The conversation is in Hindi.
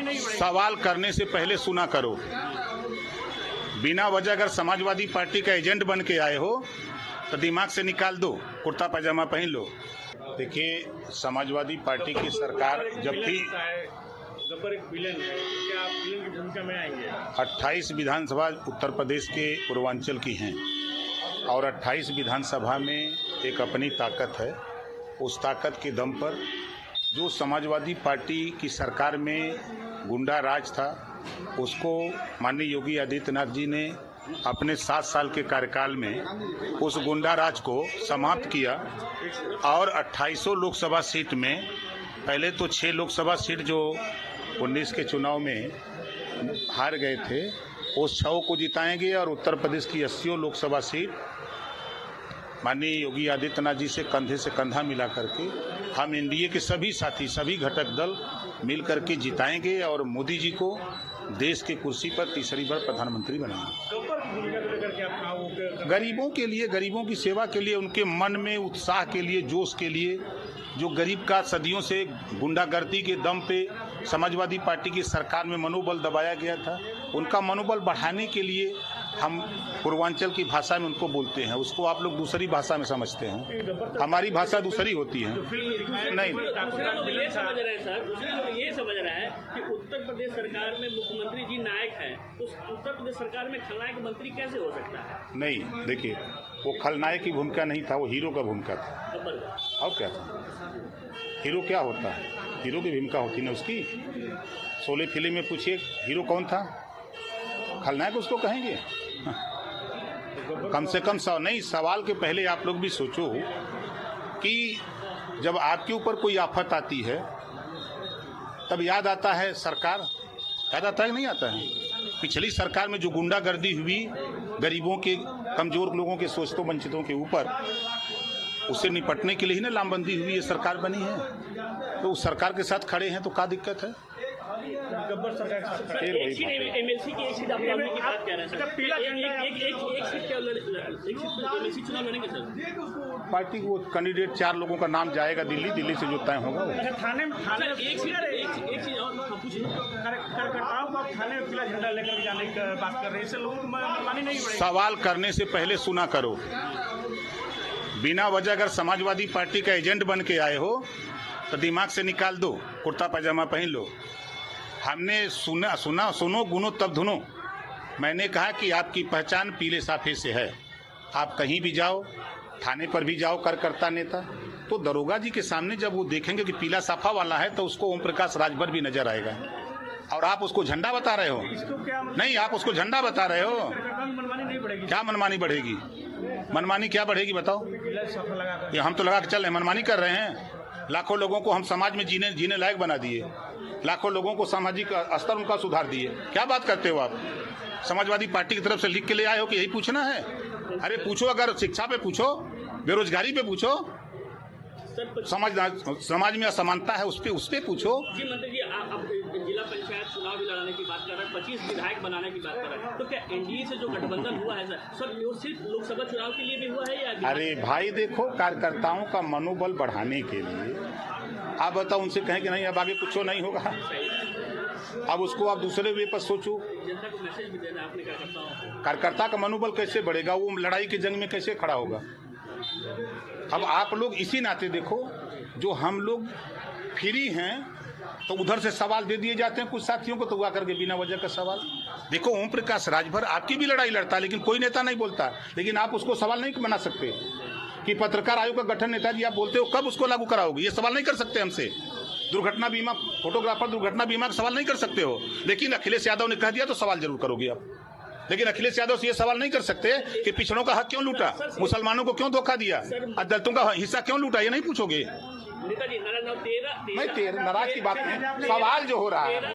सवाल करने से पहले सुना करो। बिना वजह अगर समाजवादी पार्टी का एजेंट बन के आए हो तो दिमाग से निकाल दो, कुर्ता पैजामा पहन लो। देखिए, समाजवादी पार्टी की सरकार जब थी, गब्बर एक विलेन है, क्या आप विलेन की भूमिका में आएंगे? 28 विधानसभा उत्तर प्रदेश के पूर्वांचल की हैं और 28 विधानसभा में एक अपनी ताकत है। उस ताकत के दम पर जो समाजवादी पार्टी की सरकार में गुंडा राज था, उसको माननीय योगी आदित्यनाथ जी ने अपने 7 साल के कार्यकाल में उस गुंडा राज को समाप्त किया और 2800 लोकसभा सीट में पहले तो 6 लोकसभा सीट जो 19 के चुनाव में हार गए थे, उस 6 को जिताएंगे और उत्तर प्रदेश की 80 लोकसभा सीट माननीय योगी आदित्यनाथ जी से कंधा मिला करके हम एनडीए के सभी साथी, सभी घटक दल मिल करके जिताएंगे और मोदी जी को देश के कुर्सी पर तीसरी बार प्रधानमंत्री बनाएंगे। गरीबों के लिए, गरीबों की सेवा के लिए, उनके मन में उत्साह के लिए, जोश के लिए, जो गरीब का सदियों से गुंडागर्दी के दम पे समाजवादी पार्टी की सरकार में मनोबल दबाया गया था, उनका मनोबल बढ़ाने के लिए हम पूर्वांचल की भाषा में उनको बोलते हैं। उसको आप लोग दूसरी भाषा में समझते हैं, हमारी भाषा दूसरी होती है। नहीं, ये समझ रहा है कि उत्तर प्रदेश सरकार में मुख्यमंत्री जी नायक हैं, तो उत्तर प्रदेश सरकार में खलनायक मंत्री कैसे हो सकता है? नहीं, देखिए, वो खलनायक की भूमिका नहीं था, वो हीरो का भूमिका था। और क्या था? हीरो क्या होता है? हीरो की भूमिका होती ना उसकी। शोले फिल्म में पूछिए हीरो कौन था? खलनायक उसको कहेंगे। कम से कम नहीं, सवाल के पहले आप लोग भी सोचो कि जब आपके ऊपर कोई आफत आती है तब याद आता है सरकार, याद आता है कि नहीं आता है? पिछली सरकार में जो गुंडागर्दी हुई गरीबों के, कमजोर लोगों के, शोषितों वंचितों के ऊपर, उससे निपटने के लिए ही ना लामबंदी हुई, ये सरकार बनी है। तो उस सरकार के साथ खड़े हैं तो क्या दिक्कत है? गब्बर सरकार एमएलसी की एक सीट आप लड़ने की बात कर रहे हैं सर, एक सीट क्या एमएलसी चुनाव लड़ेंगे सर? पार्टी को कैंडिडेट 4 लोगों का नाम जाएगा दिल्ली से जो तय होगा। थाने में एक चीज और कार्यकर्ताओं को थाने में पीला झंडा लेकर जाने की बात कर रहे हैं, इससे लोगों को मनमानी नहीं बढ़ेगी। सवाल करने से पहले सुना करो। बिना वजह अगर समाजवादी पार्टी का एजेंट बन के आए हो तो दिमाग से निकाल दो, कुर्ता पैजामा पहन लो। हमने सुनो गुनो तब धुनो। मैंने कहा कि आपकी पहचान पीले साफे से है। आप कहीं भी जाओ, थाने पर भी जाओ कार्यकर्ता नेता, तो दरोगा जी के सामने जब वो देखेंगे कि पीला साफा वाला है तो उसको ओम प्रकाश राजभर भी नजर आएगा। और आप उसको झंडा बता रहे हो? नहीं, आप उसको झंडा बता रहे हो। क्या मनमानी बढ़ेगी? मनमानी क्या बढ़ेगी बताओ? ये हम तो लगा के चल रहे हैं, मनमानी कर रहे हैं। लाखों लोगों को हम समाज में जीने लायक बना दिए, लाखों लोगों को सामाजिक स्तर उनका सुधार दिए। क्या बात करते हो आप? समाजवादी पार्टी की तरफ से लिख के ले आए हो कि यही पूछना है? अरे पूछो, अगर शिक्षा पे पूछो, बेरोजगारी पे पूछो, समाज में असमानता है उस पे पूछो। जी मंत्री जी, आप जिला पंचायत चुनाव भी लड़ाने की बात कर रहे हैं, 25 विधायक बनाने की बात कर रहे हैं, तो क्या एनडीए से जो गठबंधन हुआ है सर वो सिर्फ लोकसभा चुनाव के लिए भी हुआ है या? अरे भाई देखो, कार्यकर्ताओं का मनोबल बढ़ाने के लिए आप बताओ, उनसे कहें कि नहीं अब आगे कुछ नहीं होगा, अब उसको आप दूसरे वे पर सोचो। जनता को मैसेज भी देना आपने कार्यकर्ता का मनोबल कैसे बढ़ेगा? वो लड़ाई की जंग में कैसे खड़ा होगा? अब आप लोग इसी नाते देखो, जो हम लोग फ्री हैं तो उधर से सवाल दे दिए जाते हैं कुछ साथियों को, तो हुआ करके बिना वजह का सवाल। देखो, ओम प्रकाश राजभर आपकी भी लड़ाई लड़ता है, लेकिन कोई नेता नहीं बोलता। लेकिन आप उसको सवाल नहीं बना सकते कि पत्रकार आयोग का गठन नेताजी आप बोलते हो, कब उसको लागू कराओगे? ये सवाल नहीं कर सकते हमसे। दुर्घटना बीमा, फोटोग्राफर दुर्घटना बीमा का सवाल नहीं कर सकते हो, लेकिन अखिलेश यादव ने कह दिया तो सवाल जरूर करोगे आप। लेकिन अखिलेश यादव से ये सवाल नहीं कर सकते कि पिछड़ों का हक क्यों लूटा, मुसलमानों को क्यों धोखा दिया, दलितों का हिस्सा क्यों लूटा, ये नहीं पूछोगे। नेताजी नाराज की बात नहीं, सवाल जो हो रहा है